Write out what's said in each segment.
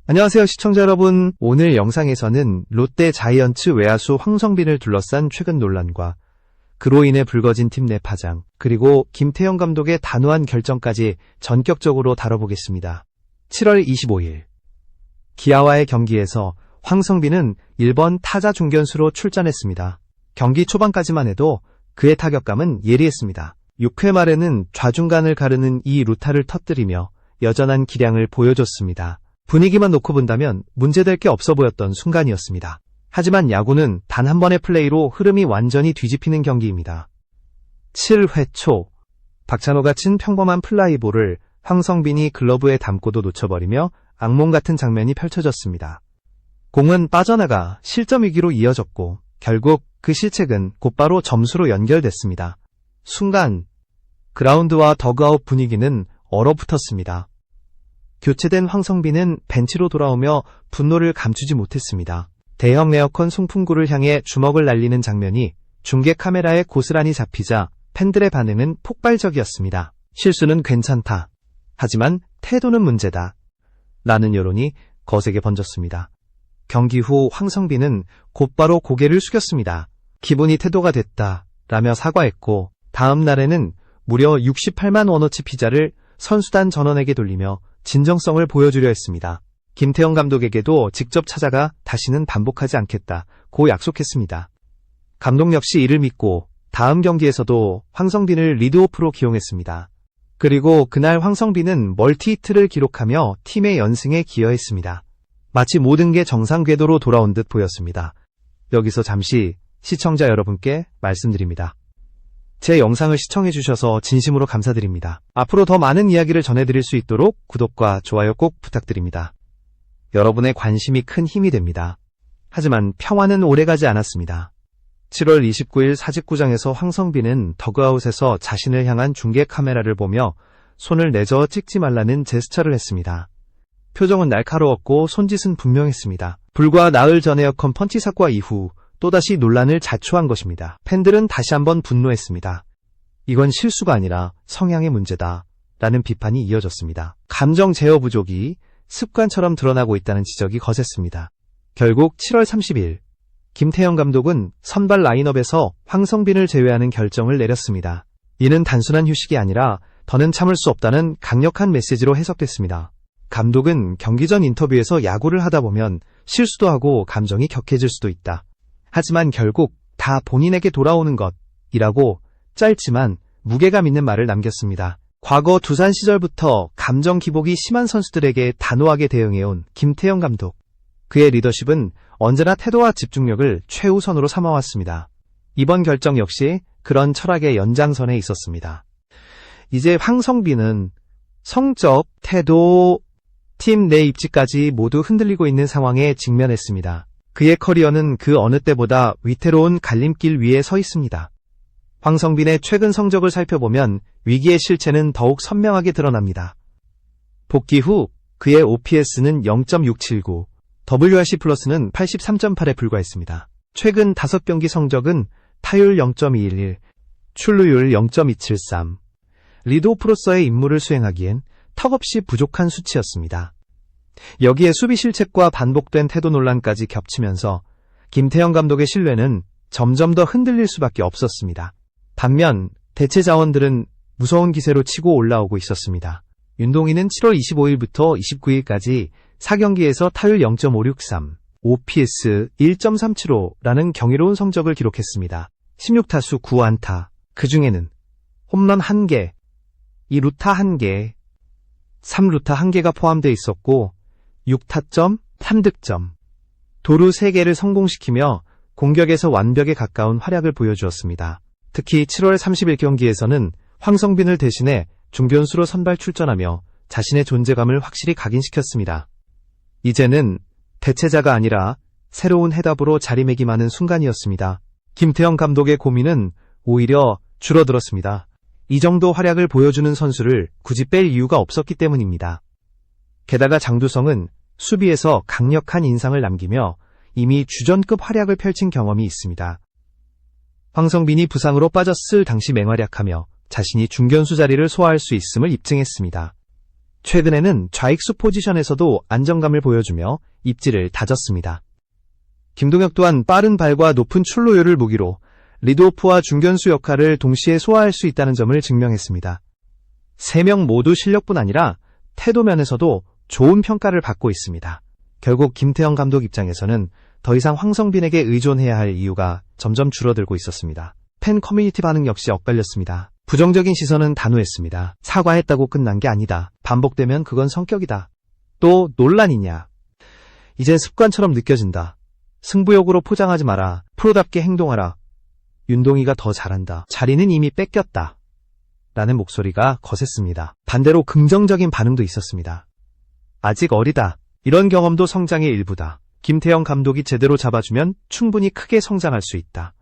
안녕하세요, 시청자 여러분. 오늘 영상에서는 롯데 자이언츠 외야수 황성빈을 둘러싼 최근 논란과 그로 인해 불거진 팀 내 파장, 그리고 김태형 감독의 단호한 결정까지 전격적으로 다뤄보겠습니다. 7월 25일 기아와의 경기에서 황성빈은 1번 타자 중견수로 출전했습니다. 경기 초반까지만 해도 그의 타격감은 예리했습니다. 6회 말에는 좌중간을 가르는 이 루타를 터뜨리며 여전한 기량을 보여줬습니다. 분위기만 놓고 본다면 문제될 게 없어 보였던 순간이었습니다. 하지만 야구는 단 한 번의 플레이로 흐름이 완전히 뒤집히는 경기입니다. 7회 초 박찬호가 친 평범한 플라이볼을 황성빈이 글러브에 담고도 놓쳐버리며 악몽 같은 장면이 펼쳐졌습니다. 공은 빠져나가 실점 위기로 이어졌고 결국 그 실책은 곧바로 점수로 연결됐습니다. 순간 그라운드와 더그아웃 분위기는 얼어붙었습니다. 교체된 황성빈은 벤치로 돌아오며 분노를 감추지 못했습니다. 대형 에어컨 송풍구를 향해 주먹을 날리는 장면이 중계 카메라에 고스란히 잡히자 팬들의 반응은 폭발적이었습니다. 실수는 괜찮다. 하지만 태도는 문제다. 라는 여론이 거세게 번졌습니다. 경기 후 황성빈은 곧바로 고개를 숙였습니다. 기분이 태도가 됐다 라며 사과했고 다음 날에는 무려 68만 원어치 피자를 선수단 전원에게 돌리며 진정성을 보여주려 했습니다. 김태형 감독에게도 직접 찾아가 다시는 반복하지 않겠다고 약속했습니다. 감독 역시 이를 믿고 다음 경기에서도 황성빈을 리드오프로 기용했습니다. 그리고 그날 황성빈은 멀티히트를 기록하며 팀의 연승에 기여했습니다. 마치 모든 게 정상 궤도로 돌아온 듯 보였습니다. 여기서 잠시 시청자 여러분께 말씀드립니다. 제 영상을 시청해주셔서 진심으로 감사드립니다. 앞으로 더 많은 이야기를 전해드릴 수 있도록 구독과 좋아요 꼭 부탁드립니다. 여러분의 관심이 큰 힘이 됩니다. 하지만 평화는 오래가지 않았습니다. 7월 29일 사직구장에서 황성빈은 더그아웃에서 자신을 향한 중계 카메라를 보며 손을 내저어 찍지 말라는 제스처를 했습니다. 표정은 날카로웠고 손짓은 분명했습니다. 불과 나흘 전 에어컨 펀치 사건 이후 또다시 논란을 자초한 것입니다. 팬들은 다시 한번 분노했습니다. 이건 실수가 아니라 성향의 문제다 라는 비판이 이어졌습니다. 감정 제어 부족이 습관처럼 드러나고 있다는 지적이 거셌습니다. 결국 7월 30일 김태형 감독은 선발 라인업에서 황성빈을 제외하는 결정을 내렸습니다. 이는 단순한 휴식이 아니라 더는 참을 수 없다는 강력한 메시지로 해석됐습니다. 감독은 경기 전 인터뷰에서 야구를 하다 보면 실수도 하고 감정이 격해질 수도 있다. 하지만 결국 다 본인에게 돌아오는 것이라고 짧지만 무게감 있는 말을 남겼습니다. 과거 두산 시절부터 감정 기복이 심한 선수들에게 단호하게 대응해온 김태형 감독. 그의 리더십은 언제나 태도와 집중력을 최우선으로 삼아왔습니다. 이번 결정 역시 그런 철학의 연장선에 있었습니다. 이제 황성빈은 성적, 태도, 팀 내 입지까지 모두 흔들리고 있는 상황에 직면했습니다. 그의 커리어는 그 어느 때보다 위태로운 갈림길 위에 서 있습니다. 황성빈의 최근 성적을 살펴보면 위기의 실체는 더욱 선명하게 드러납니다. 복귀 후 그의 OPS는 0.679, WRC+는 83.8에 불과했습니다. 최근 5경기 성적은 타율 0.211, 출루율 0.273, 리드오프로서의 임무를 수행하기엔 턱없이 부족한 수치였습니다. 여기에 수비 실책과 반복된 태도 논란까지 겹치면서 김태형 감독의 신뢰는 점점 더 흔들릴 수밖에 없었습니다. 반면 대체 자원들은 무서운 기세로 치고 올라오고 있었습니다. 윤동희는 7월 25일부터 29일까지 4경기에서 타율 0.563, OPS 1.375라는 경이로운 성적을 기록했습니다. 16타수 9안타, 그 중에는 홈런 1개, 2루타 1개, 3루타 1개가 포함되어 있었고 6타점, 3득점, 도루 3개를 성공시키며 공격에서 완벽에 가까운 활약을 보여주었습니다. 특히 7월 30일 경기에서는 황성빈을 대신해 중견수로 선발 출전하며 자신의 존재감을 확실히 각인시켰습니다. 이제는 대체자가 아니라 새로운 해답으로 자리매김하는 순간이었습니다. 김태형 감독의 고민은 오히려 줄어들었습니다. 이 정도 활약을 보여주는 선수를 굳이 뺄 이유가 없었기 때문입니다. 게다가 장두성은 수비에서 강력한 인상을 남기며 이미 주전급 활약을 펼친 경험이 있습니다. 황성빈이 부상으로 빠졌을 당시 맹활약하며 자신이 중견수 자리를 소화할 수 있음을 입증했습니다. 최근에는 좌익수 포지션에서도 안정감을 보여주며 입지를 다졌습니다. 김동혁 또한 빠른 발과 높은 출루율을 무기로 리드오프와 중견수 역할을 동시에 소화할 수 있다는 점을 증명했습니다. 3명 모두 실력뿐 아니라 태도 면에서도 좋은 평가를 받고 있습니다. 결국 김태형 감독 입장에서는 더 이상 황성빈에게 의존해야 할 이유가 점점 줄어들고 있었습니다. 팬 커뮤니티 반응 역시 엇갈렸습니다. 부정적인 시선은 단호했습니다. 사과했다고 끝난 게 아니다. 반복되면 그건 성격이다. 또 논란이냐. 이제 습관처럼 느껴진다. 승부욕으로 포장하지 마라. 프로답게 행동하라. 윤동희가 더 잘한다. 자리는 이미 뺏겼다. 라는 목소리가 거셌습니다. 반대로 긍정적인 반응도 있었습니다. 아직 어리다. 이런 경험도 성장의 일부다. 김태형 감독이 제대로 잡아주면 충분히 크게 성장할 수 있다.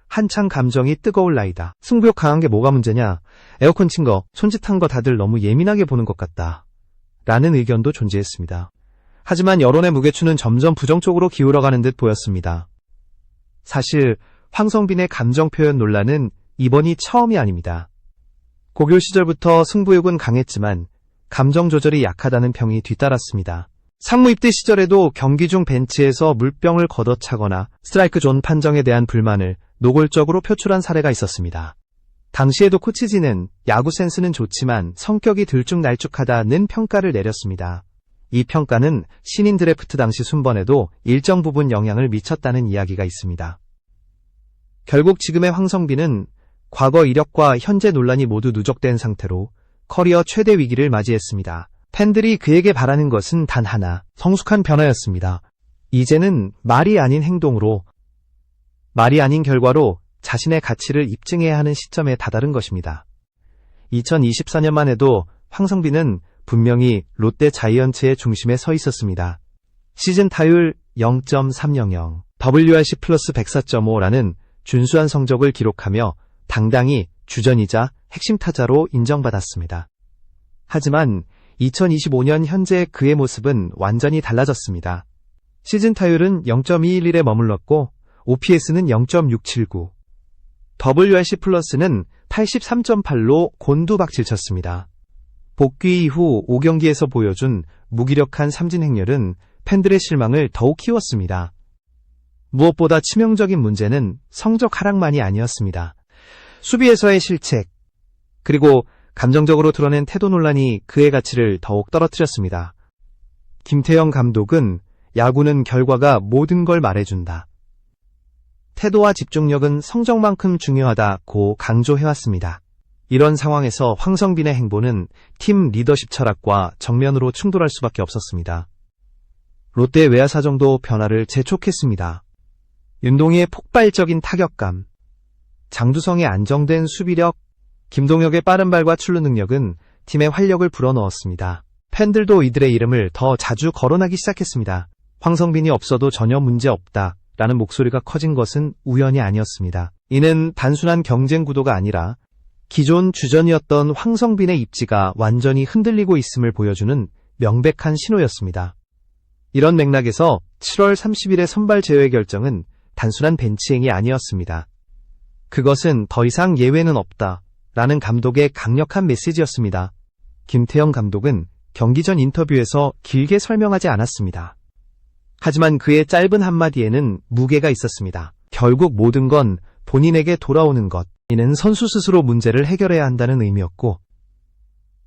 한창 감정이 뜨거울 나이다. 승부욕 강한 게 뭐가 문제냐. 에어컨 친 거, 손짓한 거 다들 너무 예민하게 보는 것 같다. 라는 의견도 존재했습니다. 하지만 여론의 무게추는 점점 부정적으로 기울어가는 듯 보였습니다. 사실 황성빈의 감정 표현 논란은 이번이 처음이 아닙니다. 고교 시절부터 승부욕은 강했지만 감정 조절이 약하다는 평이 뒤따랐습니다. 상무 입대 시절에도 경기 중 벤치에서 물병을 걷어차거나 스트라이크 존 판정에 대한 불만을 노골적으로 표출한 사례가 있었습니다. 당시에도 코치진은 야구 센스는 좋지만 성격이 들쭉날쭉하다는 평가를 내렸습니다. 이 평가는 신인 드래프트 당시 순번에도 일정 부분 영향을 미쳤다는 이야기가 있습니다. 결국 지금의 황성빈은 과거 이력과 현재 논란이 모두 누적된 상태로 커리어 최대 위기를 맞이했습니다. 팬들이 그에게 바라는 것은 단 하나, 성숙한 변화였습니다. 이제는 말이 아닌 행동으로, 말이 아닌 결과로 자신의 가치를 입증해야 하는 시점에 다다른 것입니다. 2024년만 해도 황성빈은 분명히 롯데 자이언츠의 중심에 서 있었습니다. 시즌 타율 0.300, WRC 플러스 104.5라는 준수한 성적을 기록하며 당당히 주전이자 핵심 타자로 인정받았습니다. 하지만 2025년 현재 그의 모습은 완전히 달라졌습니다. 시즌 타율은 0.211에 머물렀고 OPS는 0.679, WRC 플러스는 83.8로 곤두박질쳤습니다. 복귀 이후 5경기에서 보여준 무기력한 삼진 행렬은 팬들의 실망을 더욱 키웠습니다. 무엇보다 치명적인 문제는 성적 하락만이 아니었습니다. 수비에서의 실책, 그리고 감정적으로 드러낸 태도 논란이 그의 가치를 더욱 떨어뜨렸습니다. 김태형 감독은 야구는 결과가 모든 걸 말해준다. 태도와 집중력은 성적만큼 중요하다고 강조해왔습니다. 이런 상황에서 황성빈의 행보는 팀 리더십 철학과 정면으로 충돌할 수밖에 없었습니다. 롯데 외야 사정도 변화를 재촉했습니다. 윤동희의 폭발적인 타격감, 장두성의 안정된 수비력, 김동혁의 빠른 발과 출루 능력은 팀의 활력을 불어넣었습니다. 팬들도 이들의 이름을 더 자주 거론하기 시작했습니다. 황성빈이 없어도 전혀 문제 없다 라는 목소리가 커진 것은 우연이 아니었습니다. 이는 단순한 경쟁 구도가 아니라 기존 주전이었던 황성빈의 입지가 완전히 흔들리고 있음을 보여주는 명백한 신호였습니다. 이런 맥락에서 7월 30일의 선발 제외 결정은 단순한 벤치행이 아니었습니다. 그것은 더 이상 예외는 없다 라는 감독의 강력한 메시지였습니다. 김태형 감독은 경기 전 인터뷰에서 길게 설명하지 않았습니다. 하지만 그의 짧은 한마디에는 무게가 있었습니다. 결국 모든 건 본인에게 돌아오는 것. 이는 선수 스스로 문제를 해결해야 한다는 의미였고,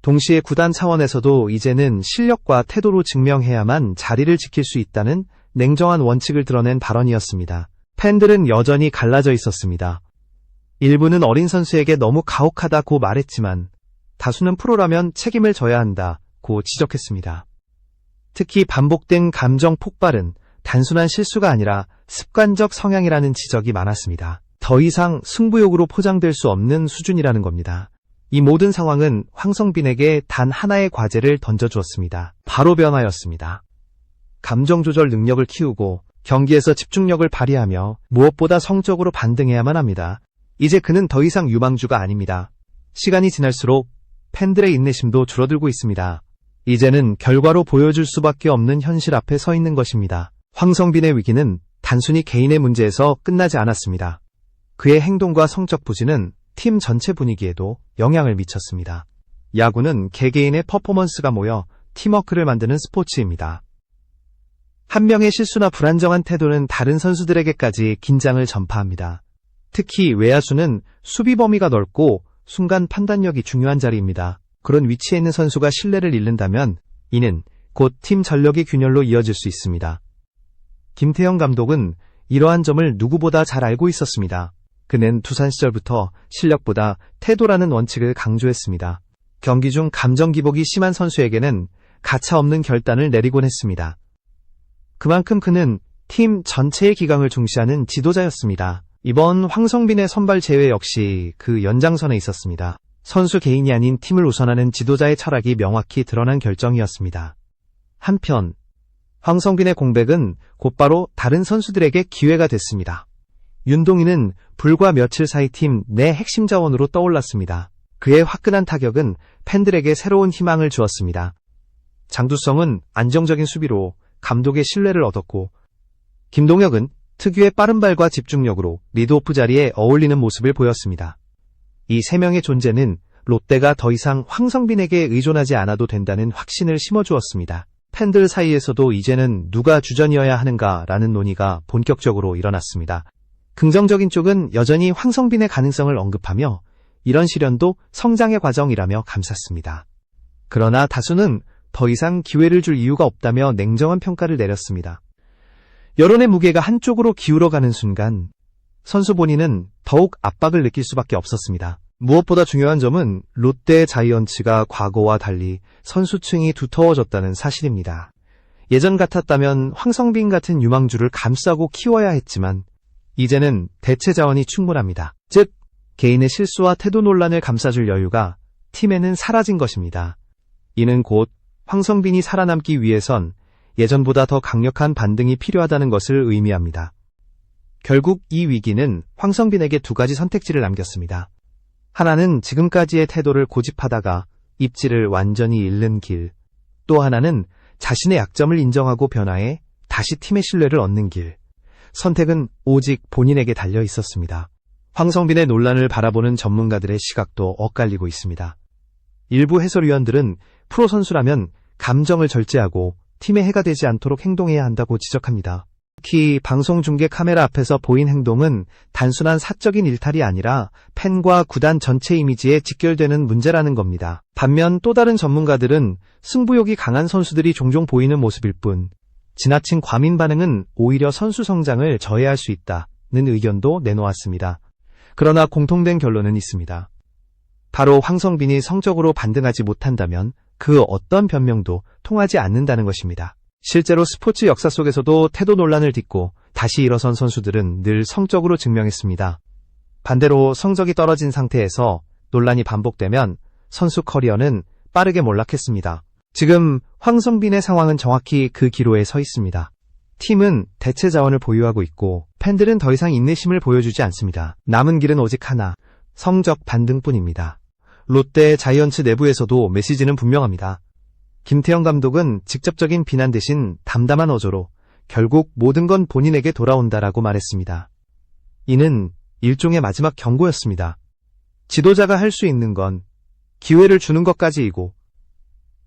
동시에 구단 차원에서도 이제는 실력과 태도로 증명해야만 자리를 지킬 수 있다는 냉정한 원칙을 드러낸 발언이었습니다. 팬들은 여전히 갈라져 있었습니다. 일부는 어린 선수에게 너무 가혹하다고 말했지만 다수는 프로라면 책임을 져야 한다고 지적했습니다. 특히 반복된 감정 폭발은 단순한 실수가 아니라 습관적 성향이라는 지적이 많았습니다. 더 이상 승부욕으로 포장될 수 없는 수준이라는 겁니다. 이 모든 상황은 황성빈에게 단 하나의 과제를 던져주었습니다. 바로 변화였습니다. 감정 조절 능력을 키우고 경기에서 집중력을 발휘하며 무엇보다 성적으로 반등해야만 합니다. 이제 그는 더 이상 유망주가 아닙니다. 시간이 지날수록 팬들의 인내심도 줄어들고 있습니다. 이제는 결과로 보여줄 수밖에 없는 현실 앞에 서 있는 것입니다. 황성빈의 위기는 단순히 개인의 문제에서 끝나지 않았습니다. 그의 행동과 성적 부진은 팀 전체 분위기에도 영향을 미쳤습니다. 야구는 개개인의 퍼포먼스가 모여 팀워크를 만드는 스포츠입니다. 한 명의 실수나 불안정한 태도는 다른 선수들에게까지 긴장을 전파합니다. 특히 외야수는 수비 범위가 넓고 순간 판단력이 중요한 자리입니다. 그런 위치에 있는 선수가 신뢰를 잃는다면 이는 곧 팀 전력의 균열로 이어질 수 있습니다. 김태형 감독은 이러한 점을 누구보다 잘 알고 있었습니다. 그는 두산 시절부터 실력보다 태도라는 원칙을 강조했습니다. 경기 중 감정 기복이 심한 선수에게는 가차없는 결단을 내리곤 했습니다. 그만큼 그는 팀 전체의 기강을 중시하는 지도자였습니다. 이번 황성빈의 선발 제외 역시 그 연장선에 있었습니다. 선수 개인이 아닌 팀을 우선하는 지도자의 철학이 명확히 드러난 결정이었습니다. 한편 황성빈의 공백은 곧바로 다른 선수들에게 기회가 됐습니다. 윤동희는 불과 며칠 사이 팀 내 핵심 자원으로 떠올랐습니다. 그의 화끈한 타격은 팬들에게 새로운 희망을 주었습니다. 장두성은 안정적인 수비로 감독의 신뢰를 얻었고, 김동혁은 특유의 빠른 발과 집중력으로 리드오프 자리에 어울리는 모습을 보였습니다. 이 세 명의 존재는 롯데가 더 이상 황성빈에게 의존하지 않아도 된다는 확신을 심어주었습니다. 팬들 사이에서도 이제는 누가 주전이어야 하는가라는 논의가 본격적으로 일어났습니다. 긍정적인 쪽은 여전히 황성빈의 가능성을 언급하며 이런 시련도 성장의 과정이라며 감쌌습니다. 그러나 다수는 더 이상 기회를 줄 이유가 없다며 냉정한 평가를 내렸습니다. 여론의 무게가 한쪽으로 기울어가는 순간 선수 본인은 더욱 압박을 느낄 수밖에 없었습니다. 무엇보다 중요한 점은 롯데 자이언츠가 과거와 달리 선수층이 두터워졌다는 사실입니다. 예전 같았다면 황성빈 같은 유망주를 감싸고 키워야 했지만 이제는 대체 자원이 충분합니다. 즉, 개인의 실수와 태도 논란을 감싸줄 여유가 팀에는 사라진 것입니다. 이는 곧 황성빈이 살아남기 위해선 예전보다 더 강력한 반등이 필요하다는 것을 의미합니다. 결국 이 위기는 황성빈에게 두 가지 선택지를 남겼습니다. 하나는 지금까지의 태도를 고집하다가 입지를 완전히 잃는 길, 또 하나는 자신의 약점을 인정하고 변화해 다시 팀의 신뢰를 얻는 길. 선택은 오직 본인에게 달려 있었습니다. 황성빈의 논란을 바라보는 전문가들의 시각도 엇갈리고 있습니다. 일부 해설위원들은 프로 선수라면 감정을 절제하고 팀에 해가 되지 않도록 행동해야 한다고 지적합니다. 특히 방송 중계 카메라 앞에서 보인 행동은 단순한 사적인 일탈이 아니라 팬과 구단 전체 이미지에 직결되는 문제라는 겁니다. 반면 또 다른 전문가들은 승부욕이 강한 선수들이 종종 보이는 모습일 뿐 지나친 과민 반응은 오히려 선수 성장을 저해할 수 있다는 의견도 내놓았습니다. 그러나 공통된 결론은 있습니다. 바로 황성빈이 성적으로 반등하지 못한다면 그 어떤 변명도 통하지 않는다는 것입니다. 실제로 스포츠 역사 속에서도 태도 논란을 딛고 다시 일어선 선수들은 늘 성적으로 증명했습니다. 반대로 성적이 떨어진 상태에서 논란이 반복되면 선수 커리어는 빠르게 몰락했습니다. 지금 황성빈의 상황은 정확히 그 기로에 서 있습니다. 팀은 대체 자원을 보유하고 있고 팬들은 더 이상 인내심을 보여주지 않습니다. 남은 길은 오직 하나, 성적 반등뿐입니다. 롯데 자이언츠 내부에서도 메시지는 분명합니다. 김태형 감독은 직접적인 비난 대신 담담한 어조로 결국 모든 건 본인에게 돌아온다라고 말했습니다. 이는 일종의 마지막 경고였습니다. 지도자가 할 수 있는 건 기회를 주는 것까지이고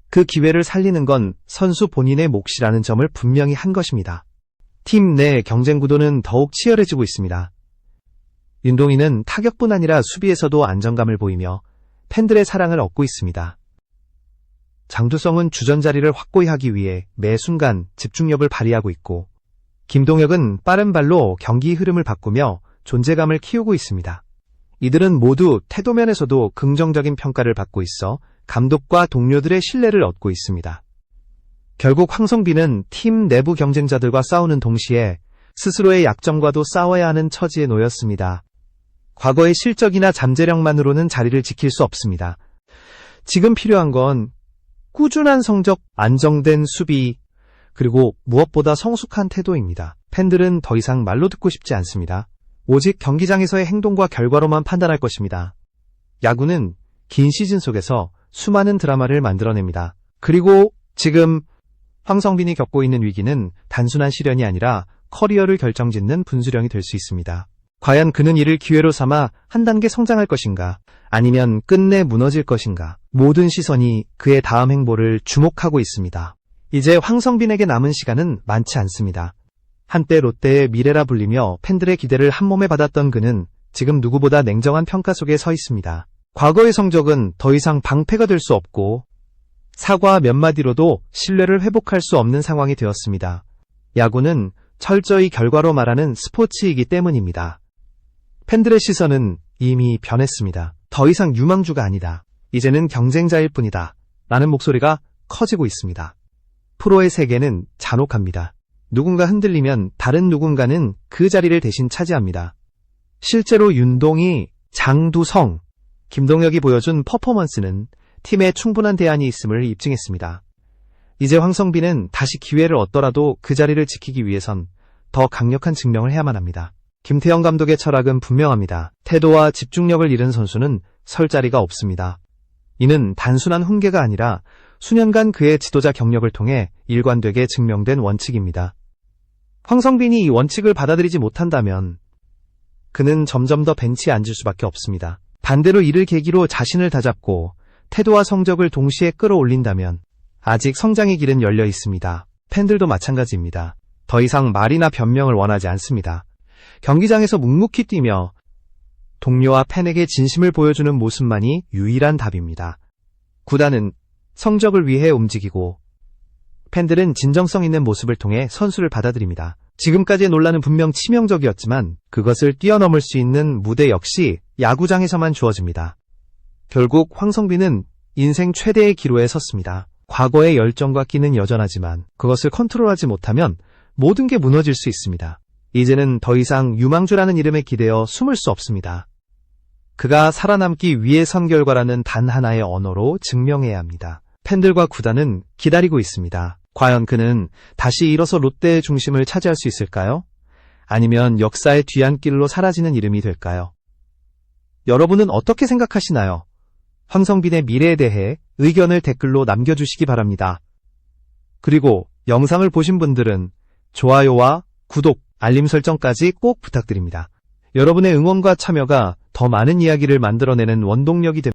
그 기회를 살리는 건 선수 본인의 몫이라는 점을 분명히 한 것입니다. 팀 내 경쟁 구도는 더욱 치열해지고 있습니다. 윤동희는 타격뿐 아니라 수비에서도 안정감을 보이며 팬들의 사랑을 얻고 있습니다. 장두성은 주전 자리를 확고히 하기 위해 매 순간 집중력을 발휘하고 있고 김동혁은 빠른 발로 경기 흐름을 바꾸며 존재감을 키우고 있습니다. 이들은 모두 태도면에서도 긍정적인 평가를 받고 있어 감독과 동료들의 신뢰를 얻고 있습니다. 결국 황성빈은 팀 내부 경쟁자들과 싸우는 동시에 스스로의 약점과도 싸워야 하는 처지에 놓였습니다. 과거의 실적이나 잠재력만으로는 자리를 지킬 수 없습니다. 지금 필요한 건 꾸준한 성적, 안정된 수비, 그리고 무엇보다 성숙한 태도입니다. 팬들은 더 이상 말로 듣고 싶지 않습니다. 오직 경기장에서의 행동과 결과로만 판단할 것입니다. 야구는 긴 시즌 속에서 수많은 드라마를 만들어냅니다. 그리고 지금 황성빈이 겪고 있는 위기는 단순한 시련이 아니라 커리어를 결정짓는 분수령이 될 수 있습니다. 과연 그는 이를 기회로 삼아 한 단계 성장할 것인가, 아니면 끝내 무너질 것인가? 모든 시선이 그의 다음 행보를 주목하고 있습니다. 이제 황성빈에게 남은 시간은 많지 않습니다. 한때 롯데의 미래라 불리며 팬들의 기대를 한몸에 받았던 그는 지금 누구보다 냉정한 평가 속에 서 있습니다. 과거의 성적은 더 이상 방패가 될 수 없고 사과 몇 마디로도 신뢰를 회복할 수 없는 상황이 되었습니다. 야구는 철저히 결과로 말하는 스포츠이기 때문입니다. 팬들의 시선은 이미 변했습니다. 더 이상 유망주가 아니다. 이제는 경쟁자일 뿐이다. 라는 목소리가 커지고 있습니다. 프로의 세계는 잔혹합니다. 누군가 흔들리면 다른 누군가는 그 자리를 대신 차지합니다. 실제로 윤동희, 장두성, 김동혁이 보여준 퍼포먼스는 팀에 충분한 대안이 있음을 입증했습니다. 이제 황성빈은 다시 기회를 얻더라도 그 자리를 지키기 위해선 더 강력한 증명을 해야만 합니다. 김태형 감독의 철학은 분명합니다. 태도와 집중력을 잃은 선수는 설 자리가 없습니다. 이는 단순한 훈계가 아니라 수년간 그의 지도자 경력을 통해 일관되게 증명된 원칙입니다. 황성빈이 이 원칙을 받아들이지 못한다면 그는 점점 더 벤치에 앉을 수밖에 없습니다. 반대로 이를 계기로 자신을 다잡고 태도와 성적을 동시에 끌어올린다면 아직 성장의 길은 열려 있습니다. 팬들도 마찬가지입니다. 더 이상 말이나 변명을 원하지 않습니다. 경기장에서 묵묵히 뛰며 동료와 팬에게 진심을 보여주는 모습만이 유일한 답입니다. 구단은 성적을 위해 움직이고 팬들은 진정성 있는 모습을 통해 선수를 받아들입니다. 지금까지의 논란은 분명 치명적이었지만 그것을 뛰어넘을 수 있는 무대 역시 야구장에서만 주어집니다. 결국 황성빈은 인생 최대의 기로에 섰습니다. 과거의 열정과 끼는 여전하지만 그것을 컨트롤하지 못하면 모든 게 무너질 수 있습니다. 이제는 더 이상 유망주라는 이름에 기대어 숨을 수 없습니다. 그가 살아남기 위해 선 결과라는 단 하나의 언어로 증명해야 합니다. 팬들과 구단은 기다리고 있습니다. 과연 그는 다시 일어서 롯데의 중심을 차지할 수 있을까요? 아니면 역사의 뒤안길로 사라지는 이름이 될까요? 여러분은 어떻게 생각하시나요? 황성빈의 미래에 대해 의견을 댓글로 남겨주시기 바랍니다. 그리고 영상을 보신 분들은 좋아요와 구독, 알림 설정까지 꼭 부탁드립니다. 여러분의 응원과 참여가 더 많은 이야기를 만들어내는 원동력이 됩니다.